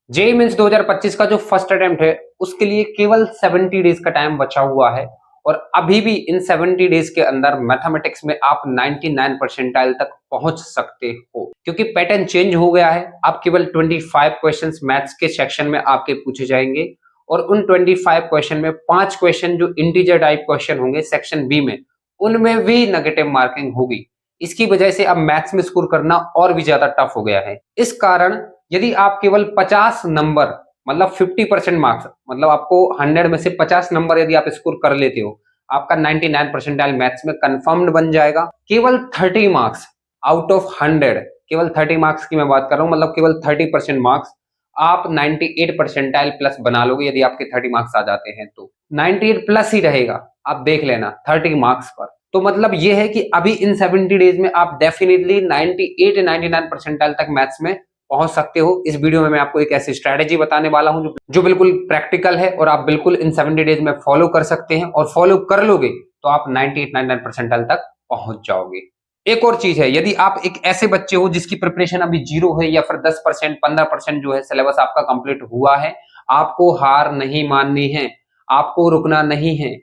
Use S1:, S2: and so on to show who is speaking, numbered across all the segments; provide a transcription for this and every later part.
S1: JEE mains 2025 का जो first attempt है उसके लिए केवल 70 डेज का टाइम बचा हुआ है और अभी भी इन 70 डेज के अंदर मैथमेटिक्स में आप 99 परसेंटाइल तक पहुंच सकते हो, क्योंकि पैटर्न चेंज हो गया है। आप केवल 25 क्वेश्चंस मैथ्स के सेक्शन में आपके पूछे जाएंगे और उन 25 क्वेश्चन में 5 क्वेश्चन जो इंटीजर टाइप क्वेश्चन होंगे सेक्शन बी में, उनमें भी नेगेटिव मार्किंग होगी। इसकी वजह से अब मैथ्स में स्कोर करना और भी ज्यादा टफ हो गया है। इस कारण यदि आप केवल 50 नंबर मतलब 50% मार्क्स, मतलब आपको 100 में से 50 नंबर यदि आप स्कोर कर लेते हो, आपका 99 परसेंटाइल मैथ्स में कंफर्म्ड बन जाएगा। केवल 30 मार्क्स आउट ऑफ 100, केवल 30 मार्क्स की मैं बात कर रहा हूं, मतलब केवल 30% मार्क्स आप 98 परसेंटाइल प्लस बना लोगे। यदि आपके 30 मार्क्स आ जाते हैं तो 98 प्लस ही रहेगा, आप देख लेना 30 मार्क्स पर। तो मतलब ये है कि अभी इन 70 डेज में आप डेफिनेटली 98-99 परसेंटाइल तक मैथ्स में पहुंच सकते हो। इस वीडियो में मैं आपको एक ऐसी स्ट्रेटेजी बताने वाला हूं जो बिल्कुल प्रैक्टिकल है और आप बिल्कुल इन 70 डेज में फॉलो कर सकते हैं, और फॉलो कर लोगे तो आप 98-99 परसेंटाइल तक पहुंच जाओगे। एक और चीज है, यदि आप एक ऐसे बच्चे हो जिसकी प्रिपरेशन अभी 0 है या फिर 10% 15% जो है सिलेबस आपका कंप्लीट हुआ है, आपको हार नहीं माननी है, आपको रुकना नहीं है,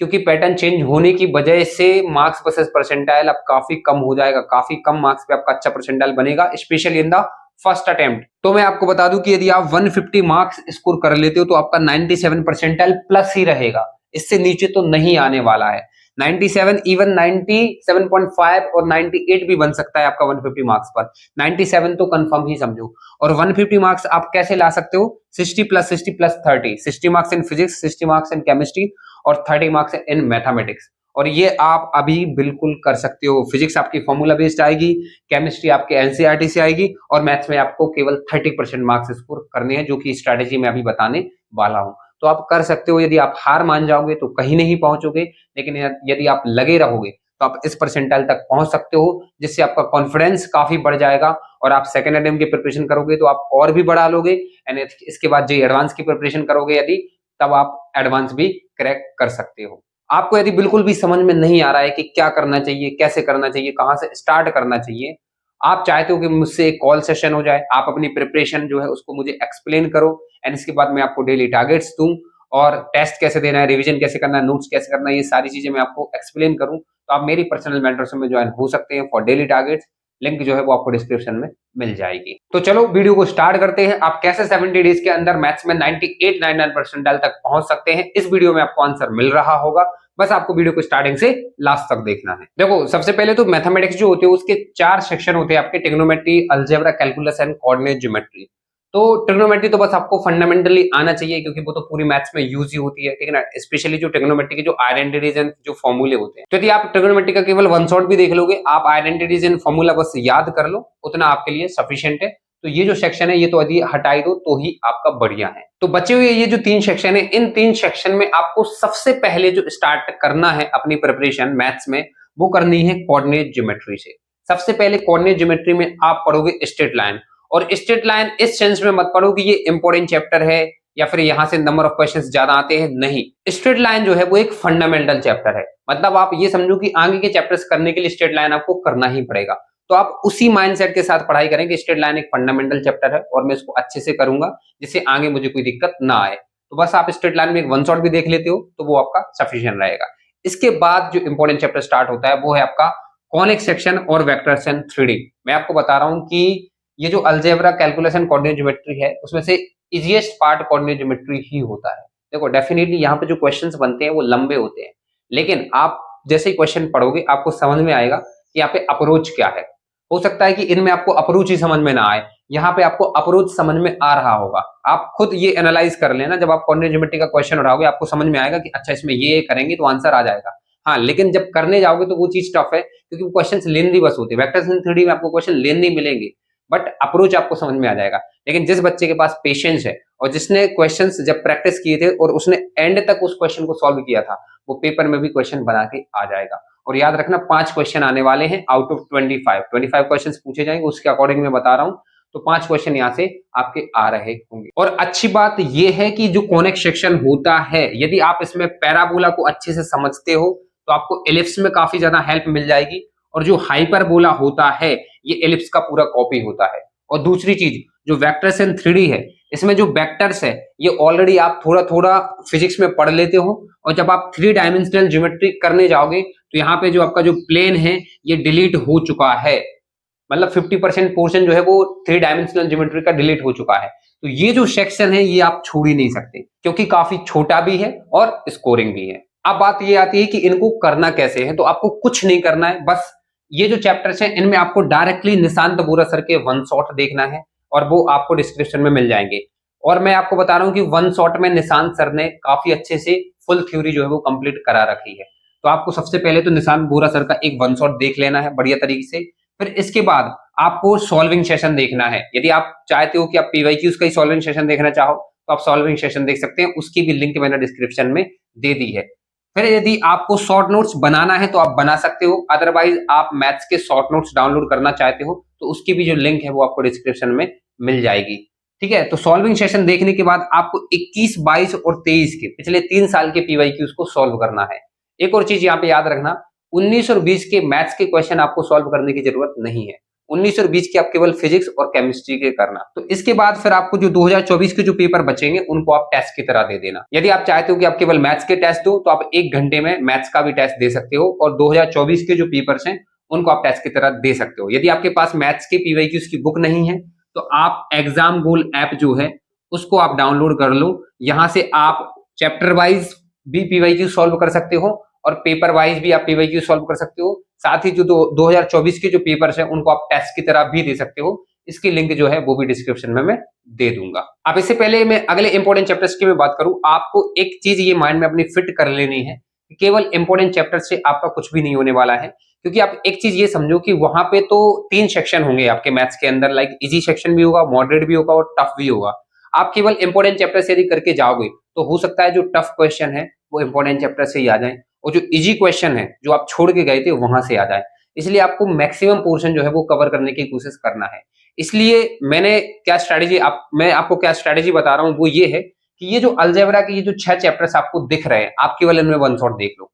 S1: क्योंकि पैटर्न चेंज होने की वजह से मार्क्स वर्सेस परसेंटाइल अब काफी कम हो जाएगा। काफी कम मार्क्स पे आपका अच्छा परसेंटाइल बनेगा, specially in the first attempt. तो मैं आपको बता दूं कि यदि आप 150 मार्क्स स्कोर कर लेते हो तो आपका 97 परसेंटाइल प्लस ही रहेगा, इससे नीचे तो नहीं आने वाला है। 97, इवन 97.5 और 98 भी बन सकता है आपका 150 मार्क्स पर। 97 तो कंफर्म ही समझो। और 150 मार्क्स आप कैसे ला सकते हो? 60 plus 60 plus 30, 60 marks in physics, 60 marks in chemistry और 30 मार्क्स इन मैथमेटिक्स। और ये आप अभी बिल्कुल कर सकते हो। फिजिक्स आपकी फॉर्मूला बेस्ड आएगी, केमिस्ट्री आपके एनसीईआरटी से आएगी और मैथ्स में आपको केवल 30% मार्क्स स्कोर करने हैं, जो कि स्ट्रैटेजी मैं अभी बताने वाला हूं। तो आप कर सकते हो। यदि आप हार मान जाओगे तो कहीं नहीं पहुंचोगे, लेकिन यदि आप लगे रहोगे तो आप इस परसेंटाइल तक पहुंच सकते हो, जिससे आपका कॉन्फिडेंस काफी बढ़ जाएगा और आप सेकंड अटेम्प्ट की प्रिपरेशन करोगे तो आप और भी बढ़ा लोगे। एंड इसके बाद जेईई एडवांस की प्रिपरेशन करोगे यदि, तब आप एडवांस भी क्रैक कर सकते हो। आपको यदि बिल्कुल भी समझ में नहीं आ रहा है कि क्या करना चाहिए, कैसे करना चाहिए, कहां से स्टार्ट करना चाहिए, आप चाहते हो कि मुझसे एक कॉल सेशन हो जाए, आप अपनी प्रिपरेशन जो है उसको मुझे एक्सप्लेन करो एंड इसके बाद मैं आपको डेली टारगेट्स दूं और टेस्ट कैसे देना है, रिवीजन कैसे करना है, नोट्स कैसे करना है, ये सारी चीजें मैं आपको एक्सप्लेन करूं, तो आप मेरी पर्सनल मेंटरशिप में ज्वाइन हो सकते हैं फॉर डेली टारगेट्स। लिंक जो है वो आपको डिस्क्रिप्शन में मिल जाएगी। तो चलो वीडियो को स्टार्ट करते हैं। आप कैसे 70 डेज के अंदर मैथ्स में 98-99 परसेंटाइल तक पहुंच सकते हैं, इस वीडियो में आपको आंसर मिल रहा होगा। बस आपको वीडियो को स्टार्टिंग से लास्ट तक देखना है। देखो, सबसे पहले तो मैथमेटिक्स जो होते हैं उसके 4 सेक्शन होते हैं आपके, trigonometry, algebra, calculus and coordinate geometry. तो ट्रिग्नोमेट्री तो बस आपको फंडामेंटली आना चाहिए, क्योंकि वो तो पूरी मैथ्स में यूज ही होती है, ठीक है ना। स्पेशली जो ट्रिग्नोमेट्री के जो आइडेंटिटीज एंड जो फॉर्मूले होते हैं, तो यदि आप ट्रिग्नोमेट्री का केवल वन शॉट भी देख लोगे, आप आइडेंटिटीज एंड फॉर्मूला बस याद कर लो, उतना आपके लिए सफिशिएंट है। तो ये जो सेक्शन है ये तो यदि हटाई दो तो ही आपका बढ़िया है। तो बचे हुए ये जो 3 सेक्शन है, इन 3 सेक्शन में आपको सबसे पहले जो स्टार्ट करना है अपनी प्रिपरेशन मैथ्स में, वो करनी है कोऑर्डिनेट ज्योमेट्री से। सबसे पहले कोऑर्डिनेट ज्योमेट्री में आप पढ़ोगे स्ट्रेट लाइन, और स्ट्रेट लाइन इस सेंस में मत पढ़ो कि ये इंपॉर्टेंट चैप्टर है या फिर यहां से नंबर ऑफ क्वेश्चंस ज्यादा आते हैं, नहीं। स्ट्रेट लाइन जो है वो एक फंडामेंटल चैप्टर है, मतलब आप ये समझो कि आगे के चैप्टर्स करने के लिए स्ट्रेट लाइन आपको करना ही पड़ेगा। तो आप उसी माइंडसेट के साथ पढ़ाई करें कि स्ट्रेट लाइन एक फंडामेंटल चैप्टर है और मैं इसको अच्छे से करूंगा जिससे आगे मुझे कोई दिक्कत ना आए। तो बस आप स्ट्रेट लाइन में एक वन शॉट भी देख लेते हो तो वो आपका सफिशिएंट रहेगा। इसके बाद जो इंपॉर्टेंट चैप्टर स्टार्ट होता है वो है आपका कॉनिक सेक्शन और वेक्टर्स एंड 3D। मैं आपको बता रहा हूं कि ये जो algebra, calculus and coordinate geometry है उसमें से इजीएस्ट पार्ट कोऑर्डिनेट ज्योमेट्री ही होता है। देखो, डेफिनेटली यहाँ पे जो क्वेश्चंस बनते हैं वो लंबे होते हैं, लेकिन आप जैसे ही क्वेश्चन पढ़ोगे आपको समझ में आएगा कि यहाँ पे अप्रोच क्या है। हो सकता है कि इनमें आपको अप्रोच ही समझ में ना आए, यहाँ पे आपको अप्रोच समझ में आ रहा होगा। आप खुद ये एनालाइज कर लेना, जब आप कोऑर्डिनेट ज्योमेट्री का क्वेश्चन उठाओगे आपको समझ में आएगा कि अच्छा इसमें ये करेंगे तो आंसर आ जाएगा। हाँ, लेकिन जब करने जाओगे तो वो चीज टफ है, क्योंकि वो क्वेश्चन लेंदी बस होते हैं। वेक्टर्स इन 3D में आपको क्वेश्चन लेंदी मिलेंगे, बट अप्रोच आपको समझ में आ जाएगा। लेकिन जिस बच्चे के पास पेशेंस है और जिसने क्वेश्चंस जब प्रैक्टिस किए थे और उसने एंड तक उस क्वेश्चन को सॉल्व किया था, वो पेपर में भी क्वेश्चन बना के आ जाएगा। और याद रखना 5 क्वेश्चन आने वाले हैं आउट ऑफ 25 क्वेश्चंस पूछे जाएंगे, उसके अकॉर्डिंग मैं बता रहा हूं। तो 5 क्वेश्चन यहाँ से आपके आ रहे होंगे। और अच्छी बात यह है कि जो कॉनिक सेक्शन होता है, यदि आप इसमें पैराबोला को अच्छे से समझते हो तो आपको एलिप्स में काफी ज्यादा हेल्प मिल जाएगी। और जो हाइपरबोला होता है ये एलिप्स का पूरा कॉपी होता है। और दूसरी चीज, जो वेक्टर्स एंड 3D है, इसमें जो वेक्टर्स है ये ऑलरेडी आप थोड़ा थोड़ा फिजिक्स में पढ़ लेते हो, और जब आप 3 डायमेंशनल ज्योमेट्री करने जाओगे तो यहाँ पे जो आपका जो प्लेन है ये डिलीट हो चुका है, मतलब 50% पोर्शन जो है वो 3 डायमेंशनल ज्योमेट्री का डिलीट हो चुका है। तो ये जो सेक्शन है ये आप छोड़ ही नहीं सकते, क्योंकि काफी छोटा भी है और स्कोरिंग भी है। अब बात ये आती है कि इनको करना कैसे है। तो आपको कुछ नहीं करना है, बस ये जो चैप्टर्स हैं इनमें आपको डायरेक्टली निशांत बोरा सर के वन शॉट देखना है, और वो आपको डिस्क्रिप्शन में मिल जाएंगे। और मैं आपको बता रहा हूँ कि वन शॉट में निशांत सर ने काफी अच्छे से फुल थ्योरी जो है वो कंप्लीट करा रखी है। तो आपको सबसे पहले तो निशांत बोरा सर का एक वन शॉट देख लेना है बढ़िया तरीके से। फिर इसके बाद आपको सॉल्विंग सेशन देखना है। यदि आप चाहते हो कि आप पीवाईक्यूज का ही सॉल्विंग सेशन देखना चाहो तो आप सॉल्विंग सेशन देख सकते हैं, उसकी भी लिंक मैंने डिस्क्रिप्शन में दे दी है। फिर यदि आपको शॉर्ट नोट्स बनाना है तो आप बना सकते हो, अदरवाइज आप मैथ्स के शॉर्ट नोट्स डाउनलोड करना चाहते हो तो उसकी भी जो लिंक है वो आपको डिस्क्रिप्शन में मिल जाएगी। ठीक है, तो सॉल्विंग सेशन देखने के बाद आपको 21, 22 और 23 के पिछले 3 साल के पीवाईक्यूज को सॉल्व करना है। एक और चीज यहाँ पे याद रखना, 19 और 20 के मैथ्स के क्वेश्चन आपको सॉल्व करने की जरूरत नहीं है। 19 और 20 के आप केवल फिजिक्स और केमिस्ट्री के करना। तो इसके बाद फिर आपको जो 2024 के जो पेपर बचेंगे उनको आप टेस्ट की तरह दे देना। यदि आप चाहते हो कि आप केवल मैथ्स के टेस्ट दो तो आप 1 घंटे में मैथ्स का भी टेस्ट दे सकते हो, और 2024 के जो पेपर्स हैं उनको आप टेस्ट की तरह दे सकते हो। यदि आपके पास मैथ्स के पीवाईक्यूज की बुक नहीं है तो आप एग्जाम गोल ऐप जो है उसको आप डाउनलोड कर लो। यहां से आप चैप्टर वाइज भी पीवाईक्यू सॉल्व कर सकते हो और पेपर वाइज भी आप पीवाईक्यू सॉल्व कर सकते हो। साथ ही जो 2024 के जो पेपर्स हैं उनको आप टेस्ट की तरह भी दे सकते हो। इसकी लिंक जो है वो भी डिस्क्रिप्शन में मैं दे दूंगा। अब इससे पहले मैं अगले इंपॉर्टेंट चैप्टर्स की मैं बात करूं, आपको एक चीज ये माइंड में अपनी फिट कर लेनी है कि केवल इंपॉर्टेंट चैप्टर से आपका कुछ भी नहीं होने वाला है। क्योंकि आप एक चीज ये समझो कि वहां पे तो 3 सेक्शन होंगे आपके मैथ्स के अंदर, लाइक इजी सेक्शन भी होगा, मॉडरेट भी होगा और टफ भी होगा। आप केवल इंपॉर्टेंट चैप्टर से यदि करके जाओगे तो हो सकता है जो टफ क्वेश्चन है वो इंपॉर्टेंट चैप्टर से ही आ जाए, और जो इजी क्वेश्चन है जो आप छोड़ के गए थे वहां से आ जाए। इसलिए आपको मैक्सिमम पोर्शन जो है वो कवर करने की कोशिश करना है। इसलिए मैं आपको क्या स्ट्रेटेजी बता रहा हूँ वो ये है कि ये जो अलजेब्रा के ये जो 6 चैप्टर्स आपको दिख रहे हैं, आप केवल इनमें वन शॉट देख लो।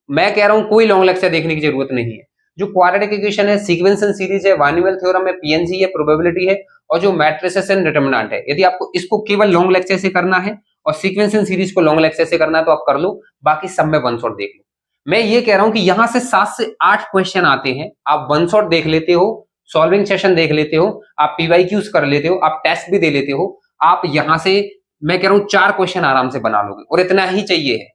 S1: मैं कह रहा हूं कोई लॉन्ग लेक्चर देखने की जरूरत नहीं है। जो क्वाड्रेटिक इक्वेशन है, सीक्वेंस एंड सीरीज है, बाइनोमियल थ्योरम है, पीएनसी है, प्रोबेबिलिटी है, और जो मैट्रिसेस एंड डिटरमिनेंट है, यदि आपको इसको केवल लॉन्ग लेक्चर से करना है और सीक्वेंस एंड सीरीज को लॉन्ग लेक्चर से करना है तो आप कर लो, बाकी सब में वन शॉट देख लो। मैं ये कह रहा हूं कि यहां से 7 से 8 क्वेश्चन आते हैं, आप वन शॉट देख लेते हो, सॉल्विंग सेशन देख लेते हो, आप पीवाईक्यूज कर लेते हो, आप टेस्ट भी दे लेते हो, आप यहां से मैं कह रहा हूं 4 क्वेश्चन आराम से बना लोगे, और इतना ही चाहिए है,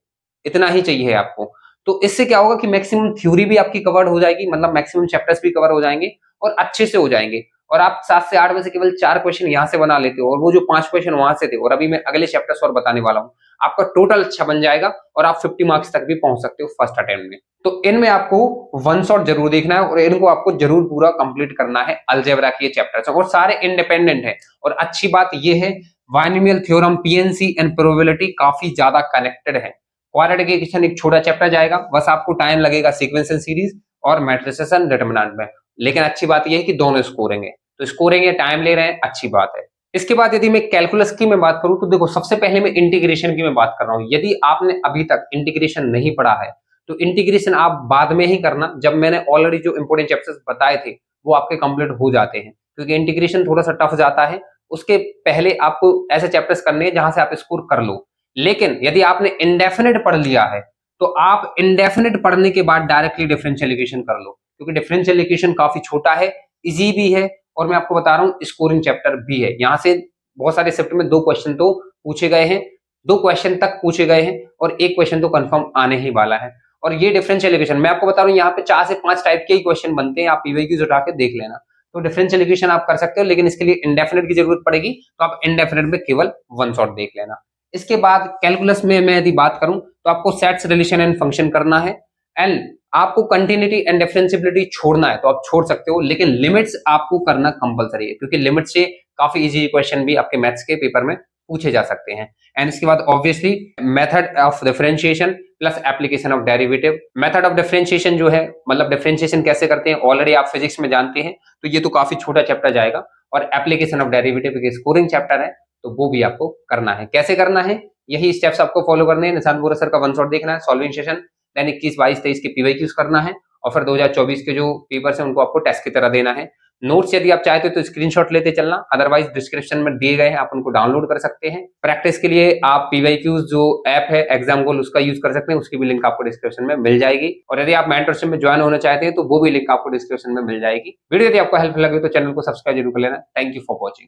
S1: इतना ही चाहिए है आपको। तो इससे क्या होगा कि मैक्सिमम थ्योरी भी आपकी कवर्ड हो जाएगी, मतलब मैक्सिमम चैप्टर्स भी कवर हो जाएंगे और अच्छे से हो जाएंगे। और आप 7 से 8 में से केवल 4 क्वेश्चन यहाँ से बना लेते हो, और वो जो 5 क्वेश्चन वहां से थे, और अभी मैं अगले चैप्टर्स और बताने वाला हूँ, आपका टोटल अच्छा बन जाएगा और आप 50 मार्क्स तक भी पहुंच सकते हो फर्स्ट अटेम्प्ट में। तो इनमें आपको वन शॉट जरूर देखना है और इनको आपको जरूर पूरा कंप्लीट करना है। अलजेब्रा के ये चैप्टर्स और सारे इंडिपेंडेंट है, और अच्छी बात ये है binomial theorem, PNC and probability काफी ज्यादा कनेक्टेड है। क्वाड्रेटिक इक्वेशन एक छोटा चैप्टर जाएगा, बस आपको टाइम लगेगा सीक्वेंस एंड सीरीज और मैट्रिसेस एंड डिटरमिनेंट में, लेकिन अच्छी बात यह है कि दोनों स्कोरेंगे, तो स्कोरेंगे, टाइम ले रहे हैं, अच्छी बात है। इसके बाद यदि मैं कैलकुलस की मैं बात करूं तो देखो, सबसे पहले मैं इंटीग्रेशन की मैं बात कर रहा हूं। यदि आपने अभी तक इंटीग्रेशन नहीं पढ़ा है तो इंटीग्रेशन आप बाद में ही करना, जब मैंने ऑलरेडी जो इंपोर्टेंट चैप्टर्स बताए थे वो आपके कंप्लीट हो जाते हैं, क्योंकि इंटीग्रेशन थोड़ा सा टफ जाता है। उसके पहले आपको ऐसे चैप्टर्स करने हैं जहां से आप स्कोर कर लो। लेकिन यदि आपने इंडेफिनिट पढ़ लिया है तो आप इंडेफिनिट पढ़ने के बाद डायरेक्टली डिफरेंशियल इक्वेशन कर लो, क्योंकि डिफरेंशियल इक्वेशन काफी छोटा है, इजी भी है, और मैं आपको बता रहा हूँ स्कोरिंग चैप्टर भी है। यहाँ से बहुत सारे शिफ्ट में 2 क्वेश्चन तो पूछे गए हैं, 2 क्वेश्चन तक पूछे गए हैं, और 1 क्वेश्चन तो कंफर्म आने ही वाला है। और ये डिफरेंशियल इक्वेशन मैं आपको बता रहा हूँ, यहाँ पे 4 से 5 टाइप के ही क्वेश्चन बनते हैं, आप पीवाईक्यूज उठा के देख लेना। तो डिफरेंशियल इक्वेशन आप कर सकते हो, लेकिन इसके लिए इंडेफिनिट की जरूरत पड़ेगी, तो आप इंडेफिनिट में केवल वन शॉट देख लेना। इसके बाद कैलकुलस में मैं यदि बात करूं तो आपको सेट्स, रिलेशन एंड फंक्शन करना है, एंड आपको कंटिन्यूटी एंड डिफरेंशिएबिलिटी छोड़ना है तो आप छोड़ सकते हो, लेकिन लिमिट्स आपको करना कंपलसरी है, क्योंकि लिमिट से काफी इजी क्वेश्चन भी आपके मैथ्स के पेपर में पूछे जा सकते हैं। एंड इसके बाद obviously method of differentiation plus application of derivative. Method of differentiation जो है, मतलब डिफरेंशिएशन कैसे करते हैं, ऑलरेडी आप फिजिक्स में जानते हैं, तो ये तो काफी छोटा चैप्टर जाएगा। और एप्लीकेशन ऑफ डेरिवेटिव एक स्कोरिंग चैप्टर है, तो वो भी आपको करना है। कैसे करना है, यही स्टेप्स आपको फॉलो करने हैं। निशांत बोरा सर का वन शॉट देखना है, सॉल्विंग सेशन, देन 21, 22, 23 के पीवाईक्यूज करना है, और फिर 2024 के जो पेपर्स हैं उनको आपको टेस्ट की तरह देना है। नोट्स यदि आप चाहते हो तो स्क्रीनशॉट लेते चलना, अदरवाइज डिस्क्रिप्शन में दिए गए हैं, आप उनको डाउनलोड कर सकते हैं। प्रैक्टिस के लिए आप पीवाईक्यूज जो ऐप है एग्जाम गोल उसका यूज कर सकते हैं, उसकी भी लिंक आपको डिस्क्रिप्शन में मिल जाएगी। और यदि आप मेंटरशिप में ज्वाइन होना चाहते हैं तो वो भी लिंक आपको डिस्क्रिप्शन में मिल जाएगी। वीडियो यदि आपको हेल्प लगे तो चैनल को सब्सक्राइब जरूर कर लेना। Thank you for watching.